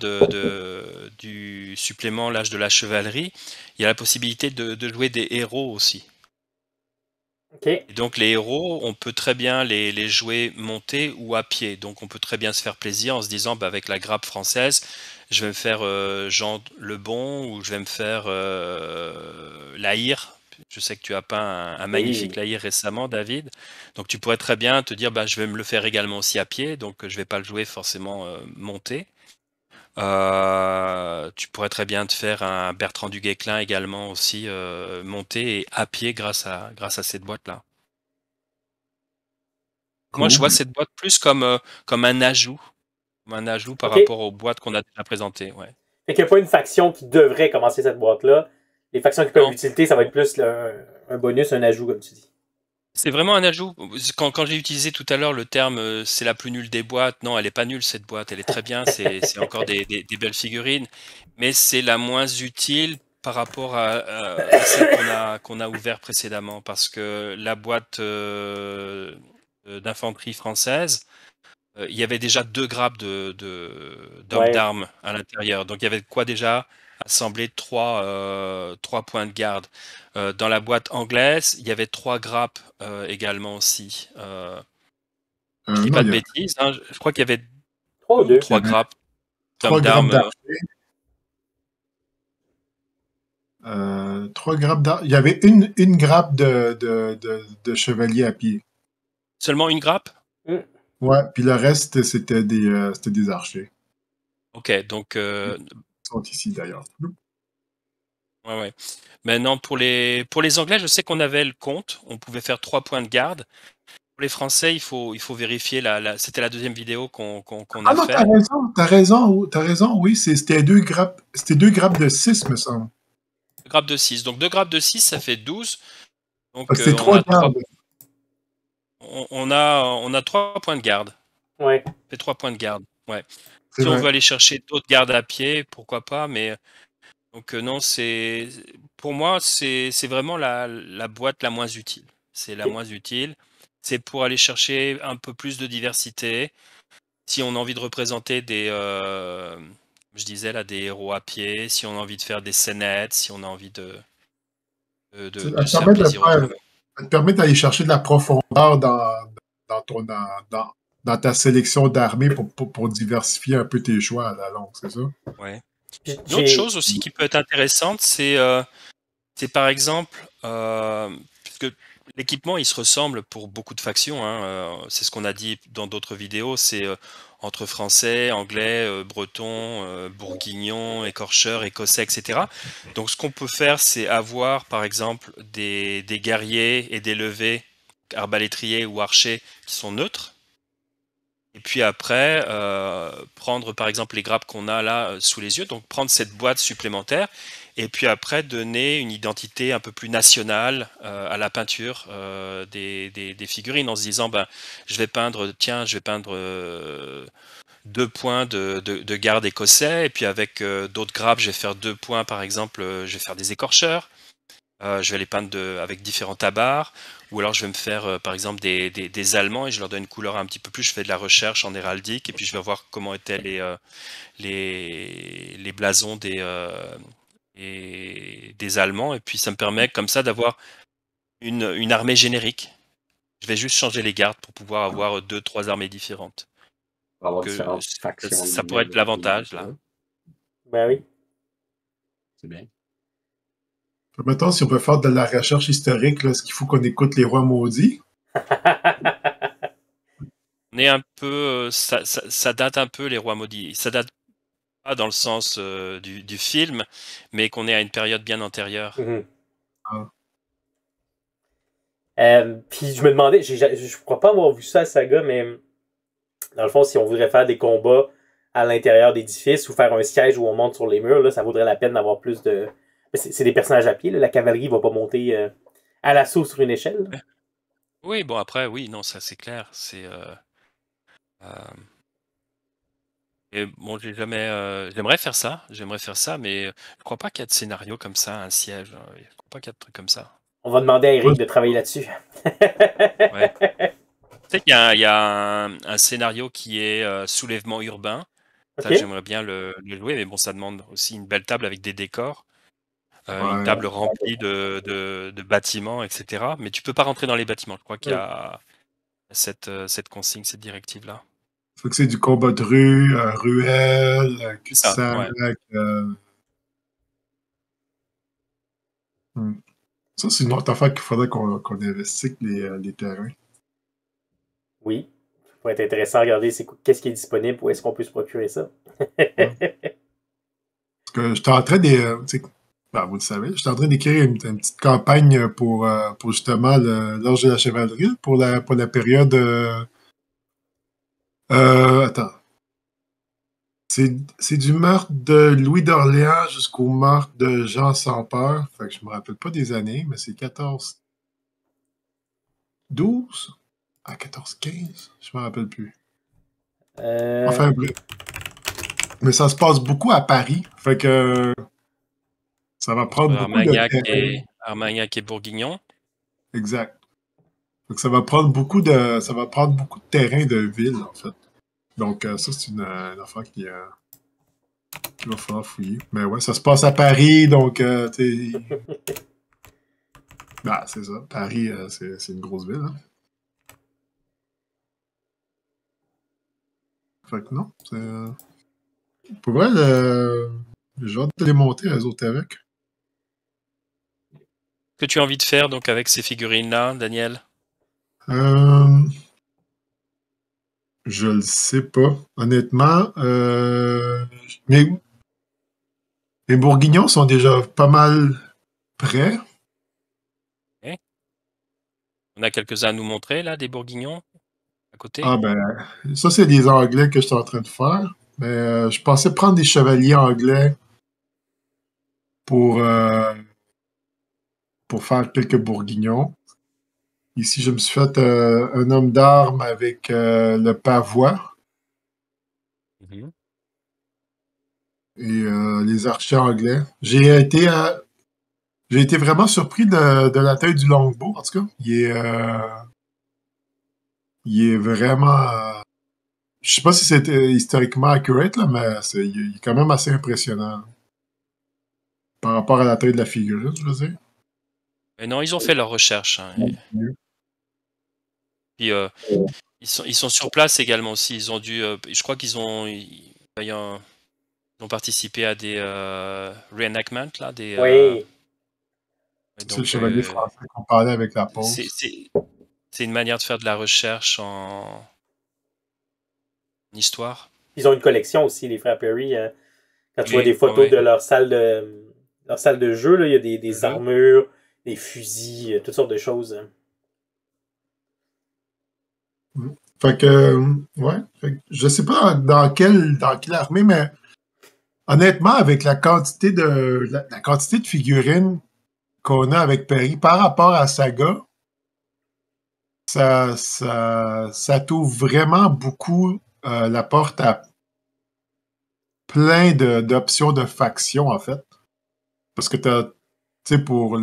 du supplément L'âge de la chevalerie, il y a la possibilité de jouer des héros aussi. Okay. Et donc les héros, on peut très bien les jouer montés ou à pied. Donc on peut très bien se faire plaisir en se disant, bah, avec la grappe française, je vais me faire Jean le Bon, ou je vais me faire Laïr. Je sais que tu as peint un magnifique Laïr récemment, David. Donc tu pourrais très bien te dire, bah, je vais me le faire également aussi à pied, donc je ne vais pas le jouer forcément monté. Tu pourrais très bien te faire un Bertrand du Guesclin également aussi monté et à pied grâce à cette boîte-là. Cool. Moi, je vois cette boîte plus comme un ajout. Par rapport aux boîtes qu'on a déjà présentées. Ouais. Fait qu'il n'y a pas une faction qui devrait commencer cette boîte-là. Les factions qui peuvent l'utiliser, ça va être plus un bonus, un ajout, comme tu dis. C'est vraiment un ajout. Quand j'ai utilisé tout à l'heure le terme c'est la plus nulle des boîtes, non, elle n'est pas nulle cette boîte, elle est très bien, c'est encore des belles figurines, mais c'est la moins utile par rapport à celle qu'on a ouvert précédemment, parce que la boîte d'infanterie française, il y avait déjà 2 grappes d'hommes d'armes à l'intérieur, donc il y avait quoi déjà assembler 3 points de garde. Dans la boîte anglaise, il y avait 3 grappes également aussi. Je dis pas de bêtises, hein, je crois qu'il y avait 3 grappes d'armes. 3 grappes d'armes. Il y avait une grappe de chevaliers à pied. Seulement une grappe? Ouais, puis le reste, c'était des archers. Ok, donc... Ils sont ici, d'ailleurs. Ouais. Maintenant, pour les Anglais, je sais qu'on avait le compte. On pouvait faire 3 points de garde. Pour les Français, il faut vérifier. C'était la deuxième vidéo qu'on Ah a non, fait. t'as raison, oui. C'était 2 grappes de 6, me semble. 2 grappes de 6. Donc 2 grappes de 6, ça fait 12. Donc C'est 3 gardes. On a 3 points de garde. Ouais. Ça fait 3 points de garde. Ouais. Si on veut aller chercher d'autres gardes à pied, pourquoi pas, mais donc non, pour moi, c'est vraiment la boîte la moins utile. C'est la moins utile. C'est pour aller chercher un peu plus de diversité. Si on a envie de représenter je disais là, des héros à pied, si on a envie de faire des scénettes, si on a envie de se faire plaisir autrement. Ça te permet d'aller chercher de la profondeur dans ta sélection d'armées pour diversifier un peu tes choix à la longue, c'est ça? Ouais. Une autre chose aussi qui peut être intéressante, c'est par exemple, puisque l'équipement il se ressemble pour beaucoup de factions, hein, c'est ce qu'on a dit dans d'autres vidéos, c'est entre français, anglais, breton, bourguignon, écorcheur, écossais, etc. Donc ce qu'on peut faire, c'est avoir par exemple des guerriers et des levés, arbalétriers ou archers qui sont neutres. Et puis après, prendre par exemple les grappes qu'on a là sous les yeux, donc prendre cette boîte supplémentaire, et puis après donner une identité un peu plus nationale à la peinture des figurines, en se disant, je vais peindre 2 points de garde écossais, et puis avec d'autres grappes, je vais faire 2 points, par exemple, je vais faire des écorcheurs. Je vais les peindre avec différents tabards, ou alors je vais me faire par exemple des Allemands et je leur donne une couleur un petit peu plus. Je fais de la recherche en héraldique et puis je vais voir comment étaient les blasons des Allemands, et puis ça me permet comme ça d'avoir une armée générique. Je vais juste changer les gardes pour pouvoir avoir 2-3 armées différentes. Avoir différentes factions. Ça pourrait être l'avantage là. Ben oui. C'est bien. Mettons, si on peut faire de la recherche historique, est-ce qu'il faut qu'on écoute les rois maudits? On est un peu, ça date un peu les rois maudits. Ça date pas dans le sens du film, mais qu'on est à une période bien antérieure. Puis je me demandais, je crois pas avoir vu ça à Saga, mais dans le fond, si on voudrait faire des combats à l'intérieur d'édifices ou faire un siège où on monte sur les murs, là, ça vaudrait la peine d'avoir plus de... C'est des personnages à pied, là. La cavalerie va pas monter à l'assaut sur une échelle. Là. Oui, bon après, oui, non, ça c'est clair. Et bon, j'aimerais faire ça, mais je crois pas qu'il y a de scénario comme ça, un siège. Je crois pas qu'il y a de trucs comme ça. On va demander à Eric de travailler là-dessus. Ouais. Tu sais qu'il y a un scénario qui est soulèvement urbain. Ça, j'aimerais bien le jouer, mais bon, ça demande aussi une belle table avec des décors. Une table remplie de bâtiments, etc. Mais tu peux pas rentrer dans les bâtiments. Je crois qu'il y a cette consigne, cette directive-là. Faut que c'est du combat de rue, ruelle, cul-de-sac. Ça, c'est une autre affaire qu'il faudrait qu'on investigue les terrains. Oui. Ça pourrait être intéressant à regarder qu'est-ce qui est disponible, où est-ce qu'on peut se procurer ça. Parce que j'étais en train de... vous le savez, j'étais en train d'écrire une petite campagne pour justement l'Orge de la chevalerie, pour la période... attends. C'est du meurtre de Louis d'Orléans jusqu'au meurtre de Jean sans peur. Fait que je me rappelle pas des années, mais c'est 14... 12? Ah, 14-15? Je me rappelle plus. Enfin, bref. Mais ça se passe beaucoup à Paris. Fait que... Ça va prendre beaucoup de... Armagnac et Bourguignon. Exact. Donc ça va prendre beaucoup de terrain de ville, en fait. Donc ça, c'est une affaire qu'il va falloir fouiller. Mais ouais, ça se passe à Paris, donc c'est ça. Paris, c'est une grosse ville. Hein? Fait que non, c'est... Pour vrai, j'ai hâte de les monter, eux autres, avec. Que tu as envie de faire donc avec ces figurines-là, Daniel? Je le sais pas, honnêtement. Mais les bourguignons sont déjà pas mal prêts. Okay. On a quelques-uns à nous montrer, là, des bourguignons, à côté. Ah ben, ça, c'est des anglais que je suis en train de faire. Mais je pensais prendre des chevaliers anglais pour faire quelques bourguignons. Ici, je me suis fait un homme d'armes avec le pavois Mhm. et les archers anglais. J'ai été vraiment surpris de la taille du longbow, en tout cas. Il est vraiment. Je sais pas si c'est historiquement accurate, là, mais il est quand même assez impressionnant par rapport à la taille de la figurine, je veux dire. Mais non, ils ont fait leurs recherches. Hein, puis ils sont sur place également aussi. Ils ont dû, je crois qu'ils ont, ils ont participé à des reenactments là, des. Oui. C'est le chevalier français qu'on parlait avec la pause. C'est une manière de faire de la recherche en histoire. Ils ont une collection aussi, les frères Perry. Quand tu Oui, vois des photos ouais. de leur salle de jeu, là, il y a des armures, des fusils, toutes sortes de choses. Fait que, ouais. Je sais pas dans quelle armée, mais honnêtement, avec la quantité la quantité de figurines qu'on a avec Perry par rapport à Saga, ça t'ouvre vraiment beaucoup la porte à plein d'options de factions, en fait. Parce que tu sais, pour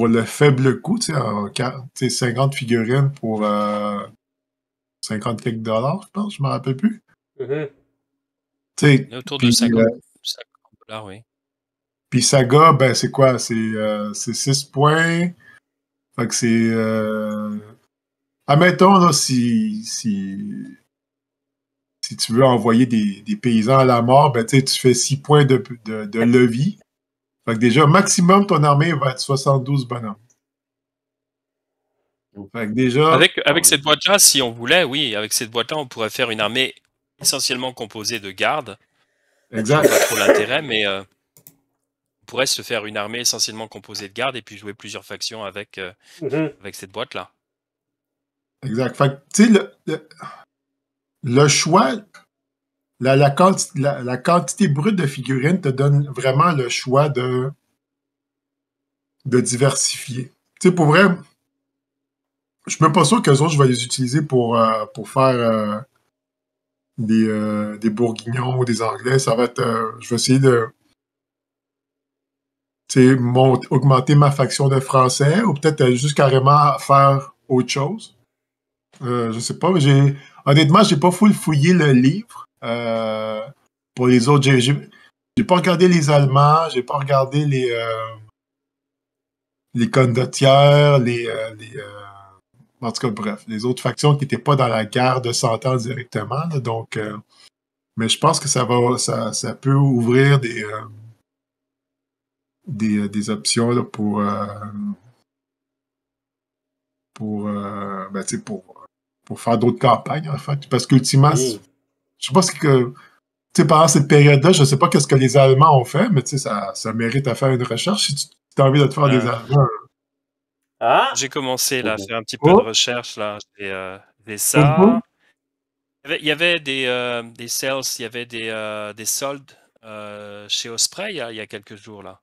le faible coût, tu sais, 50 figurines pour 50 quelques dollars, je pense, je me rappelle plus. Mm-hmm. Autour de 50 $, oui. Puis Saga, ben c'est quoi? C'est 6 points. Fait que c'est... Admettons, là, si tu veux envoyer des paysans à la mort, ben tu fais 6 points de levier. Fait que déjà, maximum, ton armée va être 72 bonhommes. Fait que déjà... Avec cette boîte-là, si on voulait, oui, avec cette boîte-là, on pourrait faire une armée essentiellement composée de gardes. Exact. Pas trop l'intérêt, mais on pourrait se faire une armée essentiellement composée de gardes et puis jouer plusieurs factions avec cette boîte-là. Exact. Fait que, tu sais, le choix, la quantité brute de figurines te donne vraiment le choix de diversifier. Tu sais, pour vrai, je suis même pas sûr qu'eux autres, je vais les utiliser pour faire des bourguignons ou des anglais. Ça va être... je vais essayer de augmenter ma faction de français ou peut-être juste carrément faire autre chose. Je sais pas, mais honnêtement, j'ai pas fouillé le livre. Pour les autres, j'ai pas regardé les Allemands, j'ai pas regardé les condottières, en tout cas, bref, les autres factions qui n'étaient pas dans la guerre de 100 ans directement. Là, donc, mais je pense que ça peut ouvrir des options là, pour faire d'autres campagnes, en fait. Parce qu'ultimement, je sais pas ce que... Tu sais, pendant cette période-là, je sais pas qu'est-ce que les Allemands ont fait, mais tu sais, ça mérite à faire une recherche si tu as envie de te faire des Allemands. J'ai commencé là, à faire un petit peu de recherche là. J'ai ça. Il y avait des sales, il y avait des soldes chez Osprey il y a quelques jours là.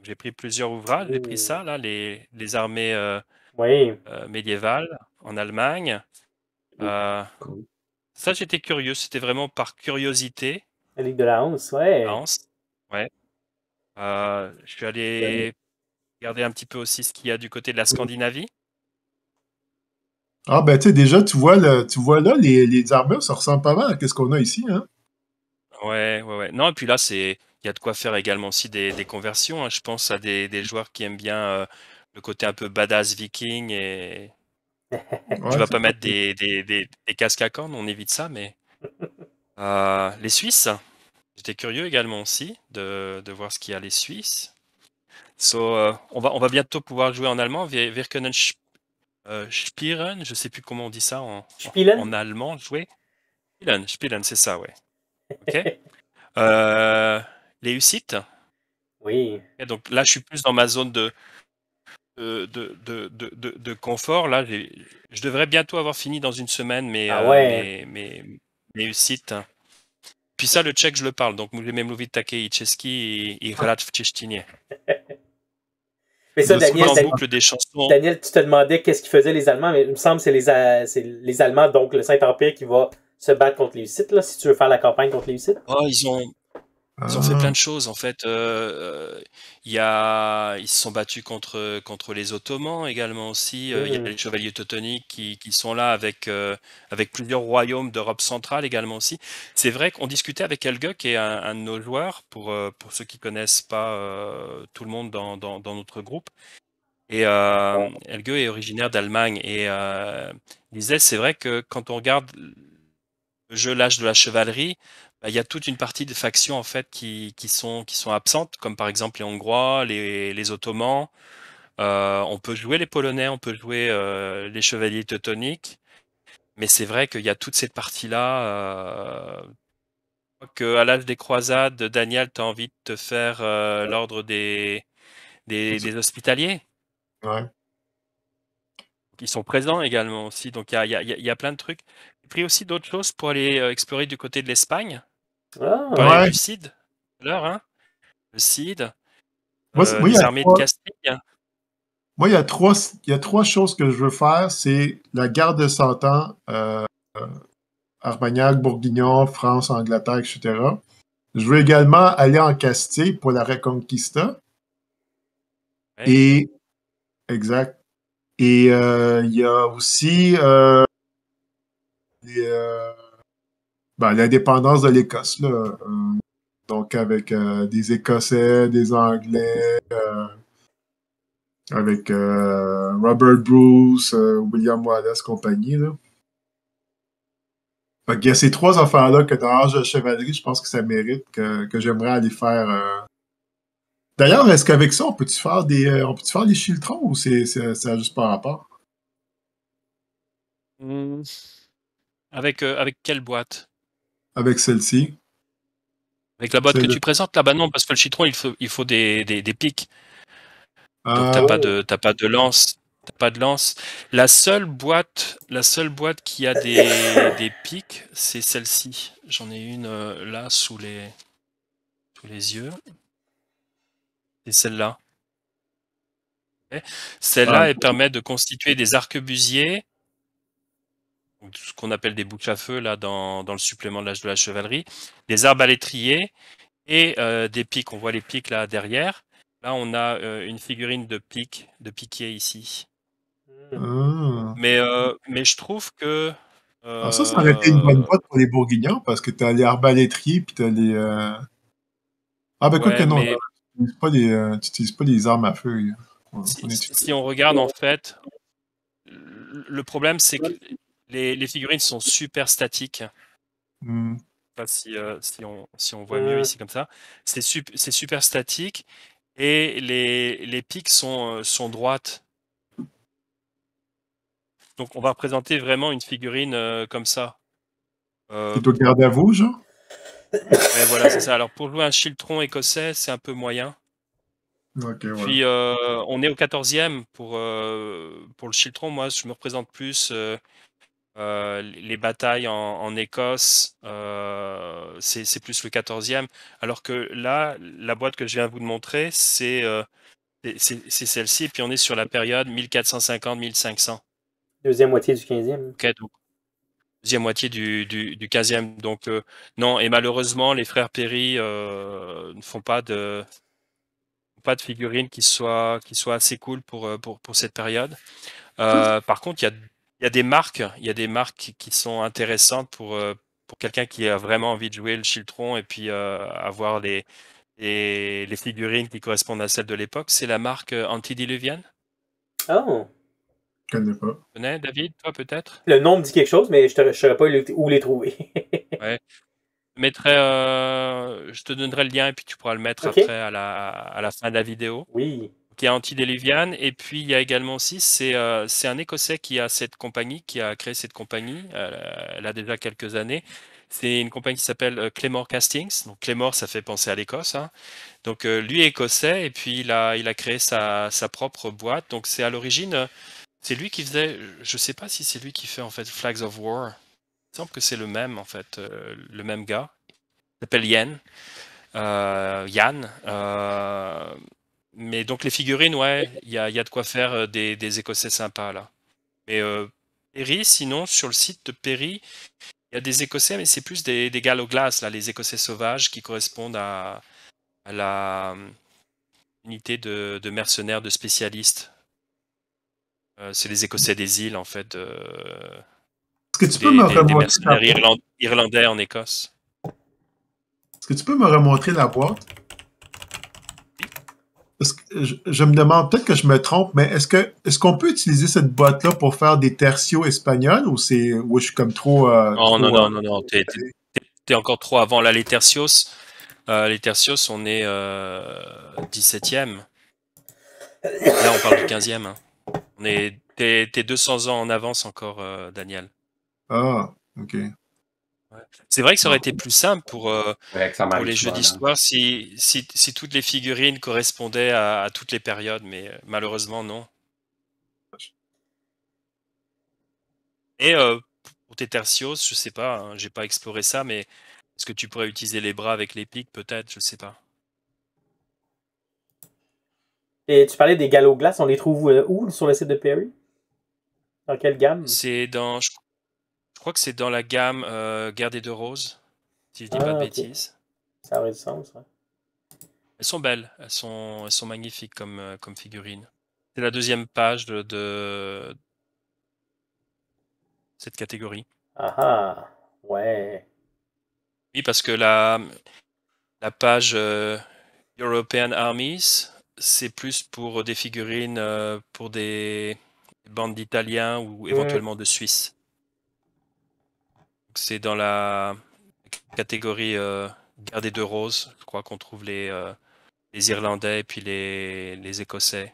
J'ai pris plusieurs ouvrages, j'ai pris ça là, les armées médiévales en Allemagne. Ça, j'étais curieux, c'était vraiment par curiosité. La Ligue de la Hanse, ouais. Ouais. Je suis allé regarder un petit peu aussi ce qu'il y a du côté de la Scandinavie. Ah ben tu sais, déjà, tu vois là, les armures, ça ressemble pas mal à ce qu'on a ici, hein? Ouais. Non, et puis là, il y a de quoi faire également aussi des conversions. Hein. Je pense à des joueurs qui aiment bien le côté un peu badass viking et tu vas pas mettre des casques à cornes, on évite ça, mais les Suisses, j'étais curieux également aussi de voir ce qu'il y a les Suisses. On va bientôt pouvoir jouer en allemand. Wir können Spielen, je sais plus comment on dit ça Spielen? en allemand, jouer. Spielen, c'est ça, ouais. Ok. Les Hussites. Oui. Et donc là, je suis plus dans ma zone de confort. Là, je devrais bientôt avoir fini dans une semaine Ah ouais. mes Hussites. Puis ça, le tchèque, je le parle. Donc, Můžeme mluvit také i česky i hrát v češtině. Mais ça, Daniel, en boucle des chansons. Daniel, tu te demandais qu'est-ce qu'ils faisaient les Allemands, mais il me semble que c'est les Allemands, donc le Saint-Empire, qui va se battre contre les Hussites, là, si tu veux faire la campagne contre les Hussites. Oh, ils ont fait plein de choses, en fait. Ils se sont battus contre les Ottomans également aussi. Il y a les chevaliers teutoniques qui sont là avec plusieurs royaumes d'Europe centrale également aussi. C'est vrai qu'on discutait avec Helge, qui est un de nos joueurs, pour ceux qui connaissent pas tout le monde dans notre groupe. Et Helge est originaire d'Allemagne et il disait, c'est vrai que quand on regarde le jeu L'Âge de la chevalerie, il y a toute une partie des factions en fait qui sont absentes, comme par exemple les Hongrois, les Ottomans. On peut jouer les Polonais, on peut jouer les chevaliers teutoniques, mais c'est vrai qu'il y a toute cette partie-là. À l'âge des croisades, Daniel, tu as envie de te faire l'ordre des hospitaliers. Ouais. Qui sont présents également aussi. Donc il y a plein de trucs. J'ai pris aussi d'autres choses pour aller explorer du côté de l'Espagne. On parlait du Cid tout à l'heure, hein. Le Cid, les armées de Castille. Moi, il y a trois choses que je veux faire. C'est la guerre de 100 ans, Armagnac, Bourguignon, France, Angleterre, etc. Je veux également aller en Castille pour la Reconquista. Ouais. Et, exact. Et il y a aussi l'indépendance de l'Écosse, là. Donc, avec des Écossais, des Anglais, avec Robert Bruce, William Wallace, compagnie, là. Fait qu'il y a ces trois affaires-là que dans l'âge de chevalerie, je pense que ça mérite que j'aimerais aller faire. D'ailleurs, est-ce qu'avec ça, on peut-tu faire des Chiltrons ou ça a juste pas rapport? Avec quelle boîte? Avec celle-ci. Avec la boîte que tu présentes là? Bah non, parce que le Chiltron, il faut des pics. Donc t'as pas de lance. T'as pas de lance. La seule boîte qui a des pics, c'est celle-ci. J'en ai une là sous les yeux. C'est celle-là. Okay. Celle-là, elle permet de constituer des arquebusiers, ce qu'on appelle des bouches à feu là dans le supplément de l'âge de la chevalerie, des arbalétriers et des pics. On voit les pics là derrière. Là, on a une figurine de piquier ici. Mais je trouve que ça aurait été une bonne boîte pour les Bourguignons parce que t'as les arbalétriers puis t'as les. Quoi que non, tu n'utilises pas les armes à feu. Si on regarde en fait, le problème c'est que les figurines sont super statiques. Je sais pas si on voit mieux ici comme ça. C'est super statique et les pics sont droites. Donc on va représenter vraiment une figurine comme ça. Plutôt garde à vous, genre? Ouais, voilà, c'est ça. Alors pour jouer un Chiltron écossais, c'est un peu moyen. Okay, Puis on est au 14e pour le Chiltron. Moi, je me représente plus les batailles en Écosse. C'est plus le 14e. Alors que là, la boîte que je viens de vous montrer, c'est celle-ci. Et puis on est sur la période 1450-1500. Deuxième moitié du 15e. Okay, donc, deuxième moitié du 15e. Donc non, et malheureusement, les frères Perry ne font pas de figurines qui soient assez cool pour cette période. Par contre, il y a des marques qui sont intéressantes pour quelqu'un qui a vraiment envie de jouer le Chiltron et puis avoir les figurines qui correspondent à celles de l'époque. C'est la marque Antediluvian. Oh! Je connais pas. Tu connais, David, toi peut-être? Le nom me dit quelque chose, mais je ne saurais pas où les trouver. Ouais. Je te donnerai le lien et puis tu pourras le mettre après à la fin de la vidéo. Oui. qui est antidiluvienne. Et puis, il y a également aussi, c'est un Écossais qui a cette compagnie, qui a créé cette compagnie. Elle a déjà quelques années. C'est une compagnie qui s'appelle Claymore Castings. Donc, Claymore, ça fait penser à l'Écosse. Hein. Donc, lui est écossais et puis il a créé sa propre boîte. Donc, c'est à l'origine, c'est lui qui faisait, je sais pas si c'est lui qui fait en fait Flags of War. Il semble que c'est le même en fait, le même gars. Il s'appelle Yann. Yann. Mais donc les figurines, ouais, il y a de quoi faire des Écossais sympas là. Mais Perry, sinon, sur le site de Perry, il y a des Écossais, mais c'est plus des Galloglass, là, les Écossais sauvages qui correspondent à la unité de mercenaires, de spécialistes. C'est les Écossais des îles, en fait. Est-ce que tu peux me des remontrer mercenaires irlandais en Écosse. Est-ce que tu peux me remontrer la boîte? Je me demande, peut-être que je me trompe, mais est-ce qu'on peut utiliser cette boîte-là pour faire des tertios espagnols ou je suis comme trop... non, t'es encore trop avant. Là, les tertios, on est 17e. Là, on parle du 15e. Hein. T'es 200 ans en avance encore, Daniel. Ah, ok. Ouais. C'est vrai que ça aurait été plus simple pour les jeux souvent, d'histoire si toutes les figurines correspondaient à toutes les périodes, mais malheureusement, non. Et pour tes tertios, je sais pas, hein, j'ai pas exploré ça, mais est-ce que tu pourrais utiliser les bras avec les pics, peut-être, je sais pas. Et tu parlais des Galloglass, on les trouve où sur le site de Perry? Dans quelle gamme? C'est dans, je crois que c'est dans la gamme Guerre des Deux Roses, si je dis pas de bêtises. Ça aurait du sens, ouais. Elles sont belles, elles sont magnifiques comme figurines. C'est la deuxième page de cette catégorie. Ah, ouais. Oui, parce que la page European Armies, c'est plus pour des figurines pour des bandes d'Italiens ou éventuellement de Suisses. C'est dans la catégorie Guerre des Deux Roses, je crois qu'on trouve les Irlandais et puis les Écossais.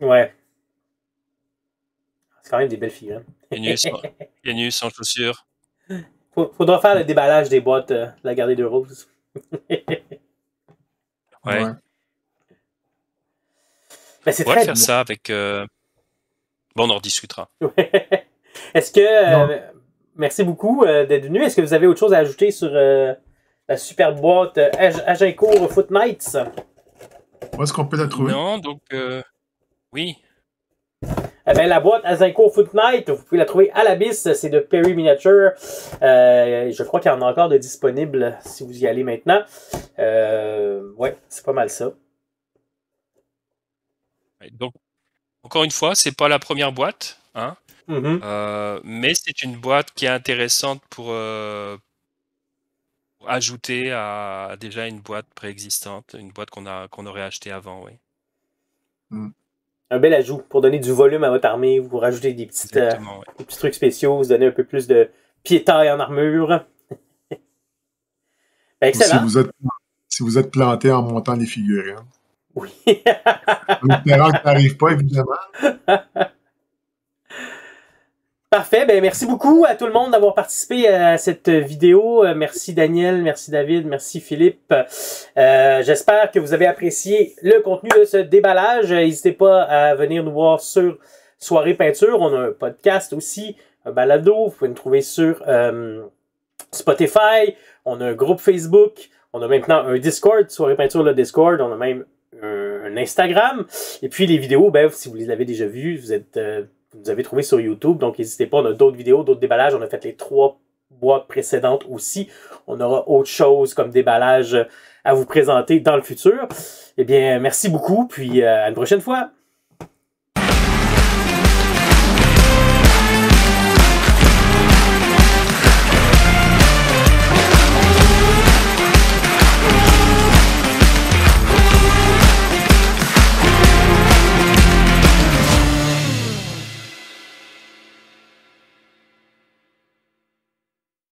Ouais. C'est quand même des belles figurines. Pieds nus, sans chaussures. Faudra faire le déballage des boîtes de la Guerre des Deux Roses. Ouais. Ben, c'est on va très faire ça avec... Bon, on en rediscutera. Est-ce que... merci beaucoup d'être venu. Est-ce que vous avez autre chose à ajouter sur la super boîte Agincourt Foot Knights? Où est-ce qu'on peut la trouver? Non, donc... oui. Eh bien, la boîte Agincourt Foot Knight, vous pouvez la trouver à l'Abysse, c'est de Perry Miniature. Je crois qu'il y en a encore de disponibles si vous y allez maintenant. Ouais, c'est pas mal ça. Donc, encore une fois, c'est pas la première boîte, hein, mais c'est une boîte qui est intéressante pour ajouter à déjà une boîte préexistante, une boîte qu'on aurait achetée avant, oui. Un bel ajout pour donner du volume à votre armée, vous rajoutez des petits trucs spéciaux, vous donnez un peu plus de pied-taille en armure. Ben, excellent. Si vous êtes planté en montant les figurines. Oui. En espérant que ça n'arrive pas, évidemment. Parfait. Ben, merci beaucoup à tout le monde d'avoir participé à cette vidéo. Merci Daniel, merci David, merci Philippe. J'espère que vous avez apprécié le contenu de ce déballage. N'hésitez pas à venir nous voir sur Soirée Peinture. On a un podcast aussi, un balado. Vous pouvez nous trouver sur Spotify. On a un groupe Facebook. On a maintenant un Discord, Soirée Peinture, le Discord. On a même un Instagram. Et puis les vidéos, ben, si vous les avez déjà vues, vous avez trouvé sur YouTube, donc n'hésitez pas, on a d'autres vidéos, d'autres déballages, on a fait les 3 boîtes précédentes aussi. On aura autre chose comme déballage à vous présenter dans le futur. Eh bien, merci beaucoup, puis à une prochaine fois.